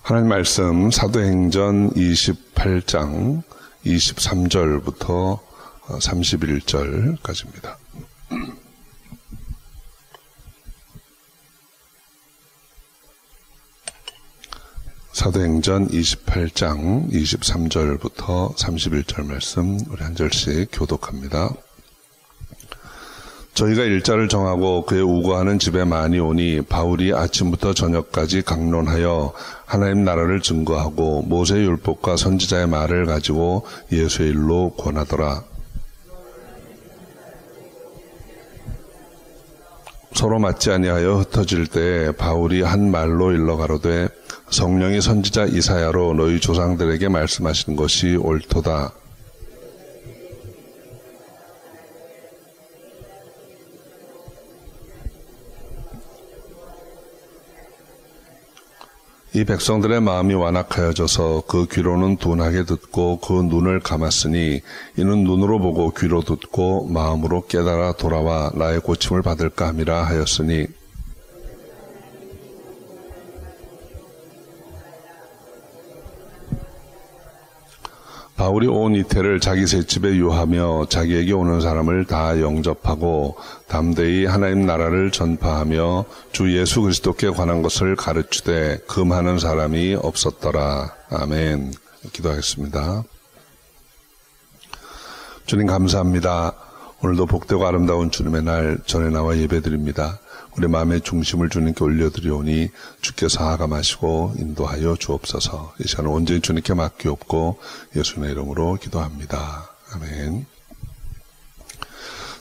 하나님 말씀 사도행전 28장 23절부터 31절까지입니다. 사도행전 28장 23절부터 31절 말씀 우리 한 절씩 교독합니다. 저희가 일자를 정하고 그의 우거하는 집에 많이 오니 바울이 아침부터 저녁까지 강론하여 하나님 나라를 증거하고 모세의 율법과 선지자의 말을 가지고 예수의 일로 권하더라. 서로 맞지 아니하여 흩어질 때에 바울이 한 말로 일러 가로되 성령이 선지자 이사야로 너희 조상들에게 말씀하신 것이 옳도다. 이 백성들의 마음이 완악하여져서 그 귀로는 둔하게 듣고 그 눈을 감았으니 이는 눈으로 보고 귀로 듣고 마음으로 깨달아 돌아와 나의 고침을 받을까 함이라 하였으니 바울이 온 이태를 자기 셋집에 유하며 자기에게 오는 사람을 다 영접하고 담대히 하나님 나라를 전파하며 주 예수 그리스도께 관한 것을 가르치되 금하는 사람이 없었더라. 아멘. 기도하겠습니다. 주님 감사합니다. 오늘도 복되고 아름다운 주님의 날 전에 나와 예배드립니다. 우리 마음의 중심을 주님께 올려드리오니 주께서 하감하시고 인도하여 주옵소서. 이 시간은 온전히 주님께 맡기옵고 예수님의 이름으로 기도합니다. 아멘.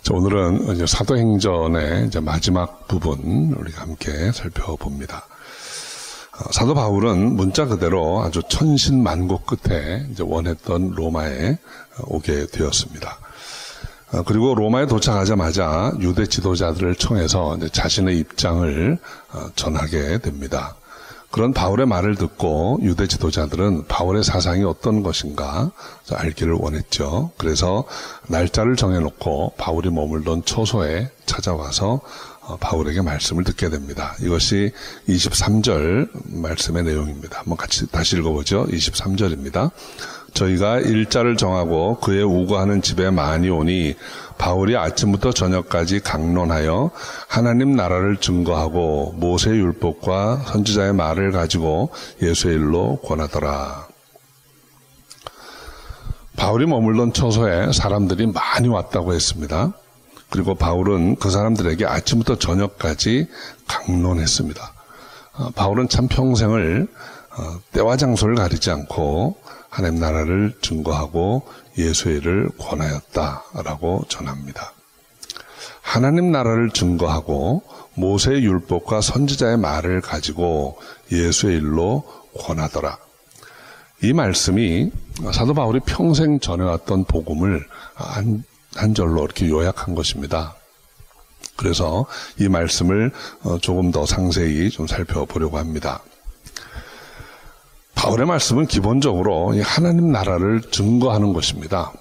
자, 오늘은 이제 사도행전의 이제 마지막 부분 우리가 함께 살펴봅니다. 사도 바울은 문자 그대로 아주 천신만고 끝에 이제 원했던 로마에 오게 되었습니다. 그리고 로마에 도착하자마자 유대 지도자들을 청해서 이제 자신의 입장을 전하게 됩니다. 그런 바울의 말을 듣고 유대 지도자들은 바울의 사상이 어떤 것인가 알기를 원했죠. 그래서 날짜를 정해놓고 바울이 머물던 처소에 찾아와서 바울에게 말씀을 듣게 됩니다. 이것이 23절 말씀의 내용입니다. 한번 같이 다시 읽어보죠. 23절입니다. 저희가 일자를 정하고 그의 우거하는 집에 많이 오니 바울이 아침부터 저녁까지 강론하여 하나님 나라를 증거하고 모세의 율법과 선지자의 말을 가지고 예수의 일로 권하더라. 바울이 머물던 처소에 사람들이 많이 왔다고 했습니다. 그리고 바울은 그 사람들에게 아침부터 저녁까지 강론했습니다. 바울은 참 평생을 때와 장소를 가리지 않고 하나님 나라를 증거하고 예수의 일을 권하였다라고 전합니다. 하나님 나라를 증거하고 모세의 율법과 선지자의 말을 가지고 예수의 일로 권하더라. 이 말씀이 사도 바울이 평생 전해왔던 복음을 한 절로 이렇게 요약한 것입니다. 그래서 이 말씀을 조금 더 상세히 좀 살펴보려고 합니다. 바울의 말씀은 기본적으로 하나님 나라를 증거하는 것입니다.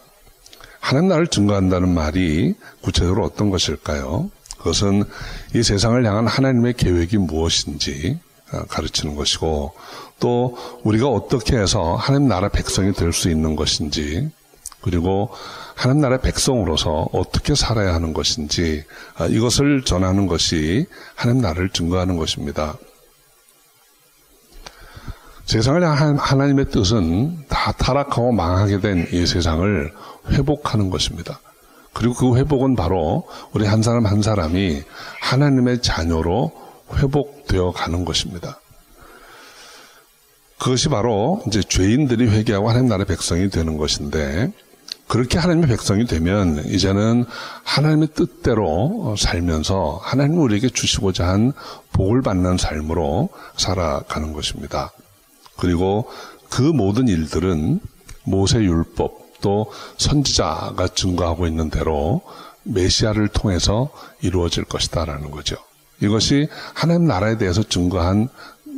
하나님 나라를 증거한다는 말이 구체적으로 어떤 것일까요? 그것은 이 세상을 향한 하나님의 계획이 무엇인지 가르치는 것이고 또 우리가 어떻게 해서 하나님 나라 백성이 될 수 있는 것인지 그리고 하나님 나라의 백성으로서 어떻게 살아야 하는 것인지 이것을 전하는 것이 하나님 나라를 증거하는 것입니다. 세상을 향한 하나님의 뜻은 다 타락하고 망하게 된 이 세상을 회복하는 것입니다. 그리고 그 회복은 바로 우리 한 사람 한 사람이 하나님의 자녀로 회복되어 가는 것입니다. 그것이 바로 이제 죄인들이 회개하고 하나님 나라의 백성이 되는 것인데 그렇게 하나님의 백성이 되면 이제는 하나님의 뜻대로 살면서 하나님이 우리에게 주시고자 한 복을 받는 삶으로 살아가는 것입니다. 그리고 그 모든 일들은 모세 율법 또 선지자가 증거하고 있는 대로 메시아를 통해서 이루어질 것이다라는 거죠. 이것이 하나님 나라에 대해서 증거한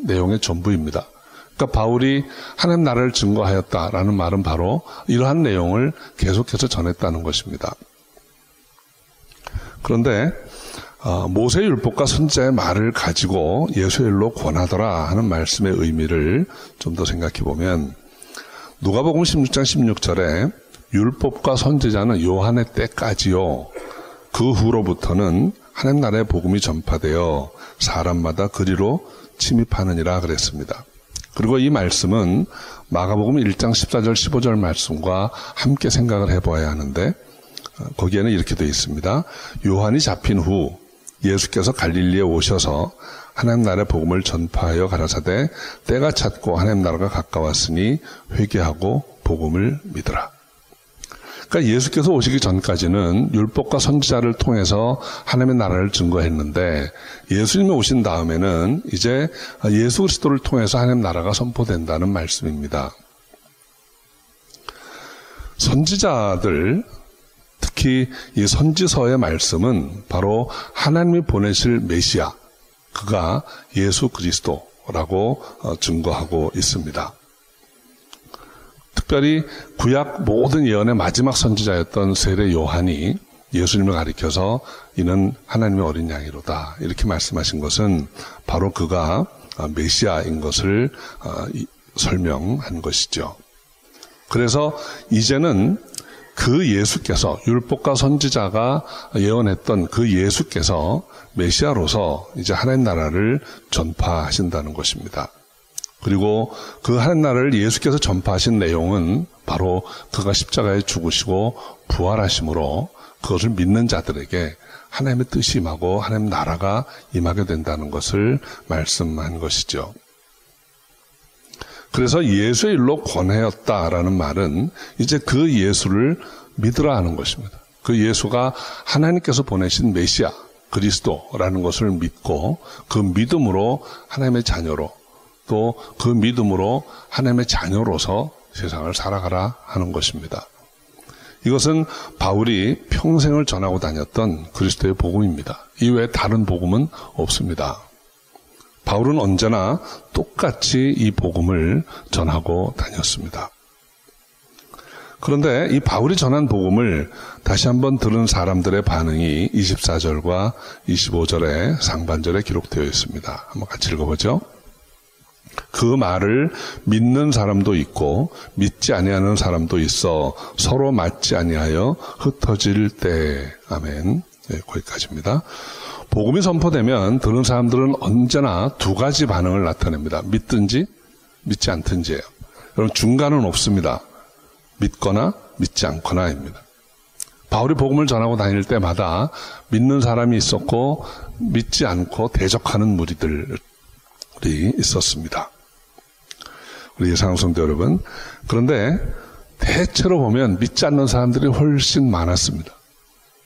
내용의 전부입니다. 그러니까 바울이 하나님 나라를 증거하였다라는 말은 바로 이러한 내용을 계속해서 전했다는 것입니다. 그런데 모세의 율법과 선지자의 말을 가지고 예수의 일로 권하더라 하는 말씀의 의미를 좀 더 생각해 보면, 누가복음 16장 16절에 율법과 선지자는 요한의 때까지요, 그 후로부터는 하나님 나라의 복음이 전파되어 사람마다 그리로 침입하느니라 그랬습니다. 그리고 이 말씀은 마가복음 1장 14절 15절 말씀과 함께 생각을 해봐야 하는데, 거기에는 이렇게 되어 있습니다. 요한이 잡힌 후 예수께서 갈릴리에 오셔서 하나님 나라의 복음을 전파하여 가라사대 때가 찼고 하나님 나라가 가까웠으니 회개하고 복음을 믿으라. 그러니까 예수께서 오시기 전까지는 율법과 선지자를 통해서 하나님의 나라를 증거했는데, 예수님이 오신 다음에는 이제 예수 그리스도를 통해서 하나님의 나라가 선포된다는 말씀입니다. 선지자들, 특히 이 선지서의 말씀은 바로 하나님이 보내실 메시아, 그가 예수 그리스도라고 증거하고 있습니다. 특별히 구약 모든 예언의 마지막 선지자였던 세례 요한이 예수님을 가리켜서 이는 하나님의 어린 양이로다 이렇게 말씀하신 것은 바로 그가 메시아인 것을 설명한 것이죠. 그래서 이제는 그 예수께서, 율법과 선지자가 예언했던 그 예수께서 메시아로서 이제 하나님 나라를 전파하신다는 것입니다. 그리고 그 하나님 나라를 예수께서 전파하신 내용은 바로 그가 십자가에 죽으시고 부활하심으로 그것을 믿는 자들에게 하나님의 뜻이 임하고 하나님 나라가 임하게 된다는 것을 말씀한 것이죠. 그래서 예수의 일로 권하였다라는 말은 이제 그 예수를 믿으라 하는 것입니다. 그 예수가 하나님께서 보내신 메시아, 그리스도라는 것을 믿고 그 믿음으로 하나님의 자녀로, 또 그 믿음으로 하나님의 자녀로서 세상을 살아가라 하는 것입니다. 이것은 바울이 평생을 전하고 다녔던 그리스도의 복음입니다. 이외에 다른 복음은 없습니다. 바울은 언제나 똑같이 이 복음을 전하고 다녔습니다. 그런데 이 바울이 전한 복음을 다시 한번 들은 사람들의 반응이 24절과 25절의 상반절에 기록되어 있습니다. 한번 같이 읽어보죠. 그 말을 믿는 사람도 있고 믿지 아니하는 사람도 있어 서로 맞지 아니하여 흩어질 때. 아멘. 네, 거기까지입니다. 복음이 선포되면 들은 사람들은 언제나 두 가지 반응을 나타냅니다. 믿든지 믿지 않든지예요. 여러분, 중간은 없습니다. 믿거나 믿지 않거나입니다. 바울이 복음을 전하고 다닐 때마다 믿는 사람이 있었고 믿지 않고 대적하는 무리들이 있었습니다. 우리 사랑하는 성도 여러분, 그런데 대체로 보면 믿지 않는 사람들이 훨씬 많았습니다.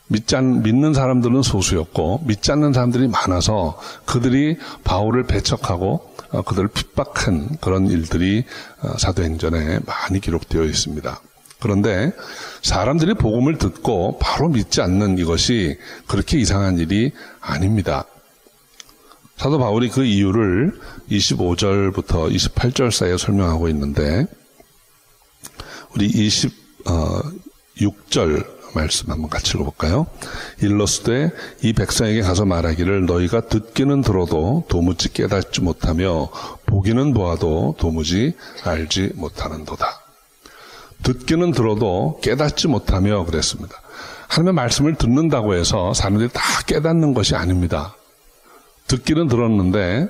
믿는 사람들은 소수였고 믿지 않는 사람들이 많아서 그들이 바울을 배척하고 그들을 핍박한 그런 일들이 사도행전에 많이 기록되어 있습니다. 그런데 사람들이 복음을 듣고 바로 믿지 않는 이것이 그렇게 이상한 일이 아닙니다. 사도 바울이 그 이유를 25절부터 28절 사이에 설명하고 있는데, 우리 26절 말씀 한번 같이 읽어볼까요? 일러스되 이 백성에게 가서 말하기를 너희가 듣기는 들어도 도무지 깨닫지 못하며 보기는 보아도 도무지 알지 못하는도다. 듣기는 들어도 깨닫지 못하며 그랬습니다. 하나님의 말씀을 듣는다고 해서 사람들이 다 깨닫는 것이 아닙니다. 듣기는 들었는데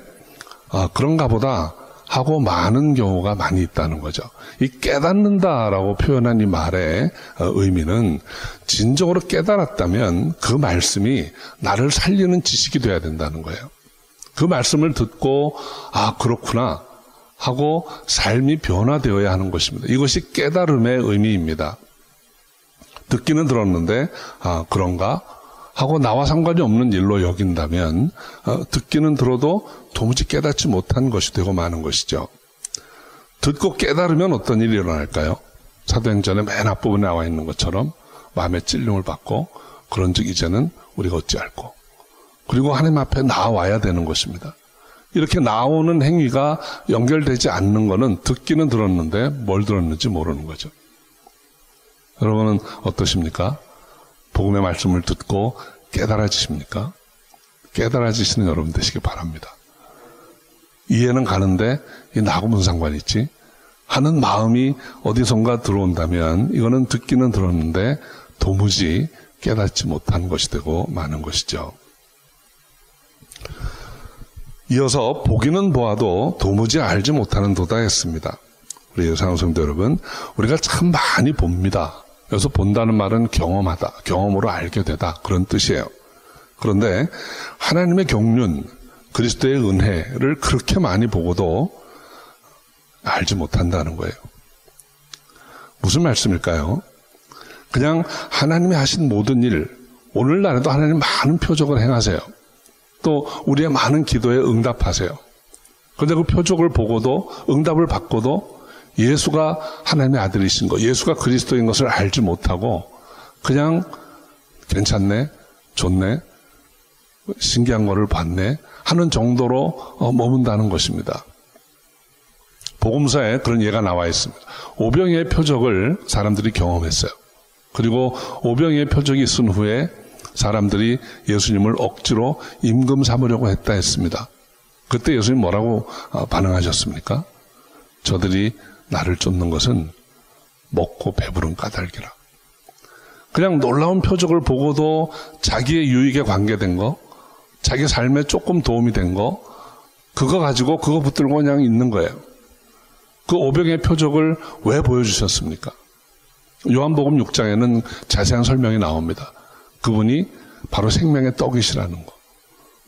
그런가 보다 하고 많은 경우가 많이 있다는 거죠. 이 깨닫는다라고 표현한 이 말의 의미는 진정으로 깨달았다면 그 말씀이 나를 살리는 지식이 돼야 된다는 거예요. 그 말씀을 듣고 그렇구나 하고 삶이 변화되어야 하는 것입니다. 이것이 깨달음의 의미입니다. 듣기는 들었는데 그런가 하고 나와 상관이 없는 일로 여긴다면 듣기는 들어도 도무지 깨닫지 못한 것이 되고 마는 것이죠. 듣고 깨달으면 어떤 일이 일어날까요? 사도행전의 맨 앞부분에 나와 있는 것처럼 마음의 찔림을 받고 그런즉 이제는 우리가 어찌할꼬. 그리고 하나님 앞에 나와야 되는 것입니다. 이렇게 나오는 행위가 연결되지 않는 것은 듣기는 들었는데 뭘 들었는지 모르는 거죠. 여러분은 어떠십니까? 복음의 말씀을 듣고 깨달아지십니까? 깨달아지시는 여러분 되시기 바랍니다. 이해는 가는데 나하고 무슨 상관이 있지? 하는 마음이 어디선가 들어온다면 이거는 듣기는 들었는데 도무지 깨닫지 못한 것이 되고 마는 것이죠. 이어서 보기는 보아도 도무지 알지 못하는 도다 했습니다. 우리 사랑하는 성도 여러분, 우리가 참 많이 봅니다. 여기서 본다는 말은 경험하다, 경험으로 알게 되다, 그런 뜻이에요. 그런데 하나님의 경륜, 그리스도의 은혜를 그렇게 많이 보고도 알지 못한다는 거예요. 무슨 말씀일까요? 그냥 하나님이 하신 모든 일, 오늘날에도 하나님 많은 표적을 행하세요. 또 우리의 많은 기도에 응답하세요. 그런데 그 표적을 보고도, 응답을 받고도 예수가 하나님의 아들이신 것, 예수가 그리스도인 것을 알지 못하고 그냥 괜찮네, 좋네, 신기한 거를 봤네 하는 정도로 머문다는 것입니다. 복음서에 그런 예가 나와 있습니다. 오병이의 표적을 사람들이 경험했어요. 그리고 오병이의 표적이 있은 후에 사람들이 예수님을 억지로 임금 삼으려고 했다 했습니다. 그때 예수님 뭐라고 반응하셨습니까? 저들이 나를 쫓는 것은 먹고 배부른 까닭이라. 그냥 놀라운 표적을 보고도 자기의 유익에 관계된 거, 자기 삶에 조금 도움이 된 거, 그거 가지고 그거 붙들고 그냥 있는 거예요. 그 오병의 표적을 왜 보여주셨습니까? 요한복음 6장에는 자세한 설명이 나옵니다. 그분이 바로 생명의 떡이시라는 것,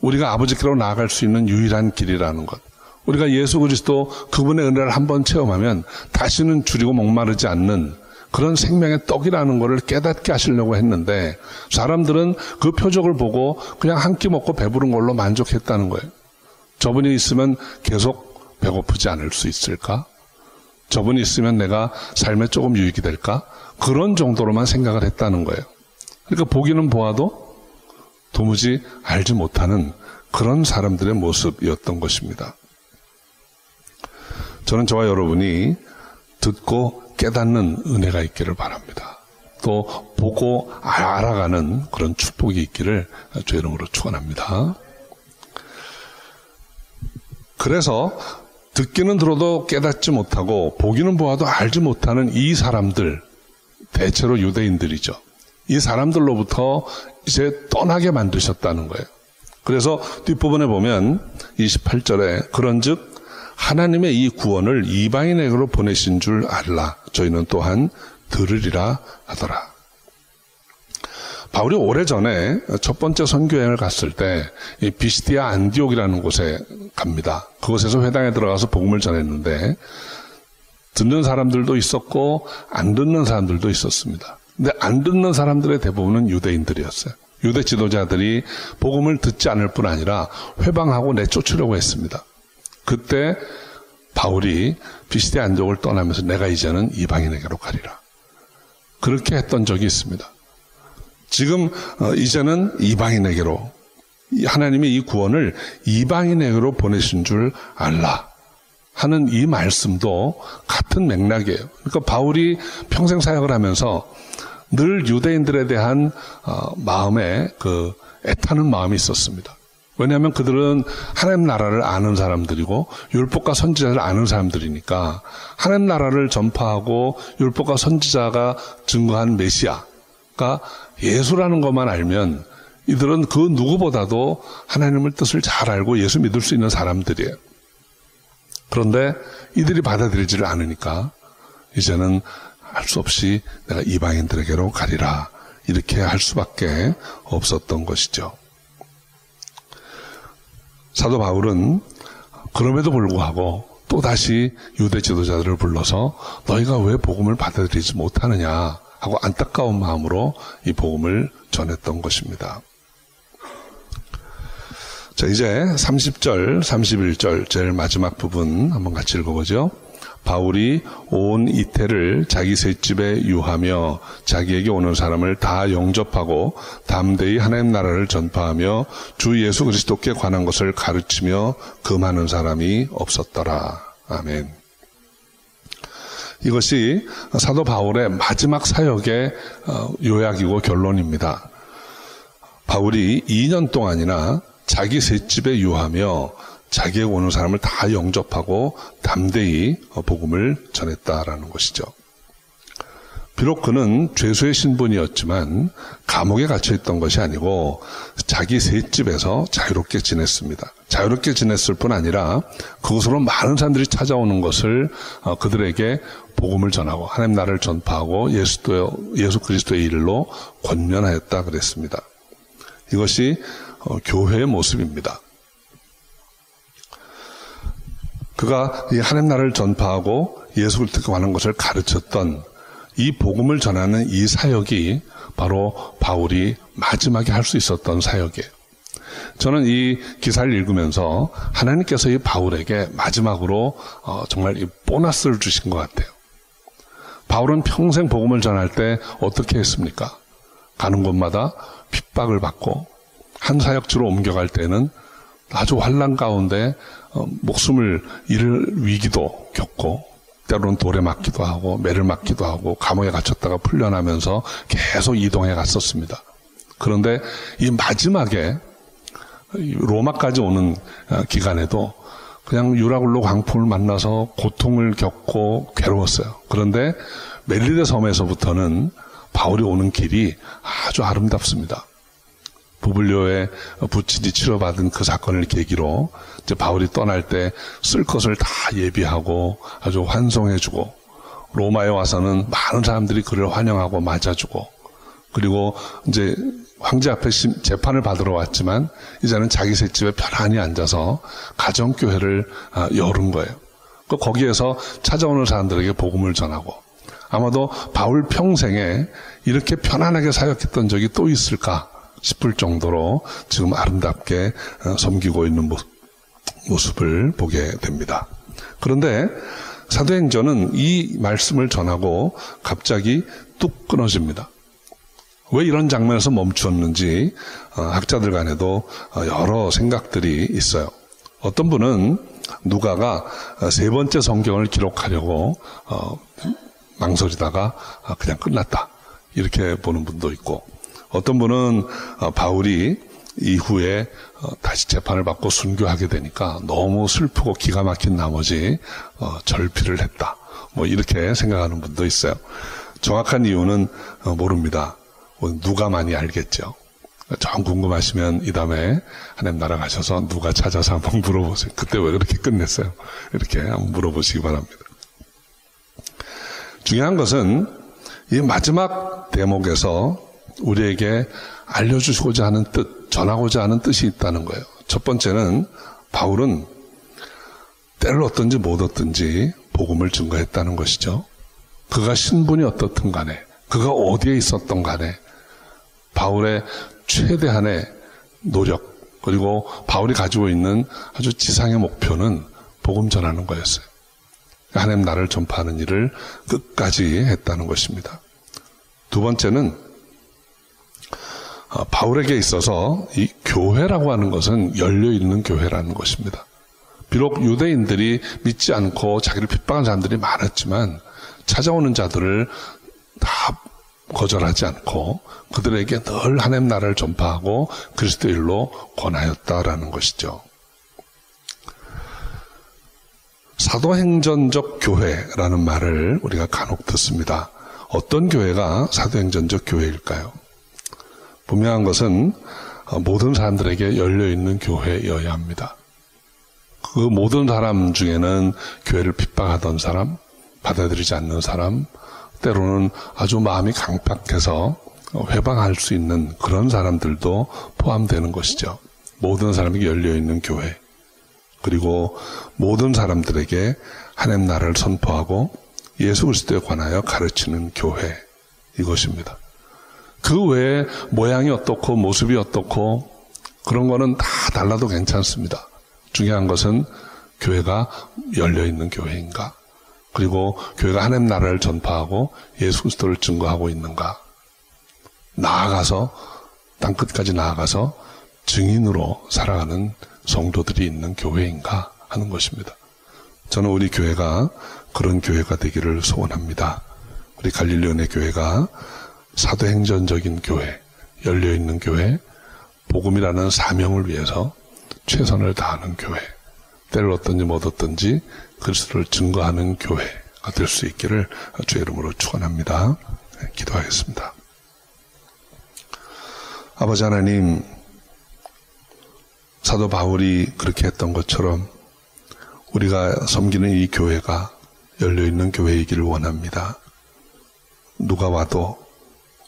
우리가 아버지께로 나아갈 수 있는 유일한 길이라는 것, 우리가 예수 그리스도 그분의 은혜를 한번 체험하면 다시는 줄이고 목마르지 않는 그런 생명의 떡이라는 것을 깨닫게 하시려고 했는데 사람들은 그 표적을 보고 그냥 한 끼 먹고 배부른 걸로 만족했다는 거예요. 저분이 있으면 계속 배고프지 않을 수 있을까? 저분이 있으면 내가 삶에 조금 유익이 될까? 그런 정도로만 생각을 했다는 거예요. 그러니까 보기는 보아도 도무지 알지 못하는 그런 사람들의 모습이었던 것입니다. 저는 저와 여러분이 듣고 깨닫는 은혜가 있기를 바랍니다. 또 보고 알아가는 그런 축복이 있기를 주의 이름으로 축원합니다. 그래서 듣기는 들어도 깨닫지 못하고 보기는 보아도 알지 못하는 이 사람들, 대체로 유대인들이죠. 이 사람들로부터 이제 떠나게 만드셨다는 거예요. 그래서 뒷부분에 보면 28절에 그런즉 하나님의 이 구원을 이방인에게로 보내신 줄 알라. 저희는 또한 들으리라 하더라. 바울이 오래전에 첫 번째 선교여행을 갔을 때 이 비시디아 안디옥이라는 곳에 갑니다. 그곳에서 회당에 들어가서 복음을 전했는데 듣는 사람들도 있었고 안 듣는 사람들도 있었습니다. 근데 안 듣는 사람들의 대부분은 유대인들이었어요. 유대 지도자들이 복음을 듣지 않을 뿐 아니라 회방하고 내쫓으려고 했습니다. 그때 바울이 비시디아 안디옥을 떠나면서 내가 이제는 이방인에게로 가리라. 그렇게 했던 적이 있습니다. 지금 이제는 이방인에게로, 하나님이 이 구원을 이방인에게로 보내신 줄 알라 하는 이 말씀도 같은 맥락이에요. 그러니까 바울이 평생 사역을 하면서 늘 유대인들에 대한 마음에 그 애타는 마음이 있었습니다. 왜냐하면 그들은 하나님 나라를 아는 사람들이고 율법과 선지자를 아는 사람들이니까 하나님 나라를 전파하고 율법과 선지자가 증거한 메시아가 예수라는 것만 알면 이들은 그 누구보다도 하나님의 뜻을 잘 알고 예수 믿을 수 있는 사람들이에요. 그런데 이들이 받아들이지를 않으니까 이제는 할 수 없이 내가 이방인들에게로 가리라 이렇게 할 수밖에 없었던 것이죠. 사도 바울은 그럼에도 불구하고 또다시 유대 지도자들을 불러서 너희가 왜 복음을 받아들이지 못하느냐 하고 안타까운 마음으로 이 복음을 전했던 것입니다. 자, 이제 30절, 31절 제일 마지막 부분 한번 같이 읽어보죠. 바울이 온 이태를 자기 셋집에 유하며 자기에게 오는 사람을 다 영접하고 담대히 하나님 나라를 전파하며 주 예수 그리스도께 관한 것을 가르치며 금하는 사람이 없었더라. 아멘. 이것이 사도 바울의 마지막 사역의 요약이고 결론입니다. 바울이 2년 동안이나 자기 셋집에 유하며 자기에게 오는 사람을 다 영접하고 담대히 복음을 전했다라는 것이죠. 비록 그는 죄수의 신분이었지만 감옥에 갇혀있던 것이 아니고 자기 셋집에서 자유롭게 지냈습니다. 자유롭게 지냈을 뿐 아니라 그곳으로 많은 사람들이 찾아오는 것을 그들에게 복음을 전하고 하나님 나라를 전파하고 예수 그리스도의 일로 권면하였다 그랬습니다. 이것이 교회의 모습입니다. 그가 이 하나님 나라를 전파하고 예수 그리스도께 관한 것을 가르쳤던 이 복음을 전하는 이 사역이 바로 바울이 마지막에 할 수 있었던 사역이에요. 저는 이 기사를 읽으면서 하나님께서 이 바울에게 마지막으로 정말 이 보너스를 주신 것 같아요. 바울은 평생 복음을 전할 때 어떻게 했습니까? 가는 곳마다 핍박을 받고 한 사역지로 옮겨갈 때는 아주 환난 가운데 목숨을 잃을 위기도 겪고 때로는 돌에 맞기도 하고 매를 맞기도 하고 감옥에 갇혔다가 풀려나면서 계속 이동해 갔었습니다. 그런데 이 마지막에 로마까지 오는 기간에도 그냥 유라굴로 광풍을 만나서 고통을 겪고 괴로웠어요. 그런데 멜리데 섬에서부터는 바울이 오는 길이 아주 아름답습니다. 부블리오에 부친이 치러받은 그 사건을 계기로 이제 바울이 떠날 때 쓸 것을 다 예비하고 아주 환송해주고 로마에 와서는 많은 사람들이 그를 환영하고 맞아주고 그리고 이제 황제 앞에 재판을 받으러 왔지만 이제는 자기 셋집에 편안히 앉아서 가정교회를 열은 거예요. 거기에서 찾아오는 사람들에게 복음을 전하고 아마도 바울 평생에 이렇게 편안하게 사역했던 적이 또 있을까 싶을 정도로 지금 아름답게 섬기고 있는 모습을 보게 됩니다. 그런데 사도행전은 이 말씀을 전하고 갑자기 뚝 끊어집니다. 왜 이런 장면에서 멈추었는지 학자들 간에도 여러 생각들이 있어요. 어떤 분은 누가가 세 번째 성경을 기록하려고 망설이다가 그냥 끝났다 이렇게 보는 분도 있고 어떤 분은 바울이 이후에 다시 재판을 받고 순교하게 되니까 너무 슬프고 기가 막힌 나머지 절필을 했다. 뭐 이렇게 생각하는 분도 있어요. 정확한 이유는 모릅니다. 누가 많이 알겠죠. 좀 궁금하시면 이 다음에 하나님 나라 가셔서 누가 찾아서 한번 물어보세요. 그때 왜 그렇게 끝냈어요? 이렇게 한번 물어보시기 바랍니다. 중요한 것은 이 마지막 대목에서 우리에게 알려주고자 하는 뜻, 전하고자 하는 뜻이 있다는 거예요. 첫 번째는 바울은 때를 얻든지 못 얻든지 복음을 증거했다는 것이죠. 그가 신분이 어떻든 간에 그가 어디에 있었던 간에 바울의 최대한의 노력 그리고 바울이 가지고 있는 아주 지상의 목표는 복음 전하는 거였어요. 하나님 나라를 전파하는 일을 끝까지 했다는 것입니다. 두 번째는 바울에게 있어서 이 교회라고 하는 것은 열려있는 교회라는 것입니다. 비록 유대인들이 믿지 않고 자기를 핍박한 사람들이 많았지만 찾아오는 자들을 다 거절하지 않고 그들에게 늘 하나님 나라를 전파하고 그리스도 일로 권하였다라는 것이죠. 사도행전적 교회라는 말을 우리가 간혹 듣습니다. 어떤 교회가 사도행전적 교회일까요? 분명한 것은 모든 사람들에게 열려있는 교회여야 합니다. 그 모든 사람 중에는 교회를 핍박하던 사람, 받아들이지 않는 사람, 때로는 아주 마음이 강팍해서 회방할 수 있는 그런 사람들도 포함되는 것이죠. 모든 사람에게 열려있는 교회, 그리고 모든 사람들에게 하나님 나라를 선포하고 예수 그리스도에 관하여 가르치는 교회, 이것입니다. 그 외에 모양이 어떻고 모습이 어떻고 그런 거는 다 달라도 괜찮습니다. 중요한 것은 교회가 열려있는 교회인가, 그리고 교회가 하나님 나라를 전파하고 예수 그리스도를 증거하고 있는가, 나아가서 땅끝까지 나아가서 증인으로 살아가는 성도들이 있는 교회인가 하는 것입니다. 저는 우리 교회가 그런 교회가 되기를 소원합니다. 우리 갈릴리 은혜 교회가 사도행전적인 교회, 열려있는 교회, 복음이라는 사명을 위해서 최선을 다하는 교회, 때를 얻든지 못 얻든지 그리스도를 증거하는 교회가 될 수 있기를 주의 이름으로 축원합니다. 기도하겠습니다. 아버지 하나님, 사도 바울이 그렇게 했던 것처럼 우리가 섬기는 이 교회가 열려있는 교회이기를 원합니다. 누가 와도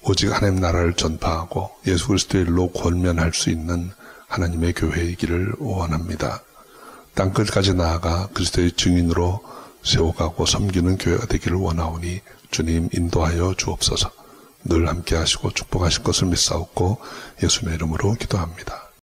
오직 하나님 나라를 전파하고 예수 그리스도의 일로 권면할 수 있는 하나님의 교회이기를 원합니다. 땅끝까지 나아가 그리스도의 증인으로 세워가고 섬기는 교회가 되기를 원하오니 주님 인도하여 주옵소서. 늘 함께 하시고 축복하실 것을 믿사옵고 예수님의 이름으로 기도합니다.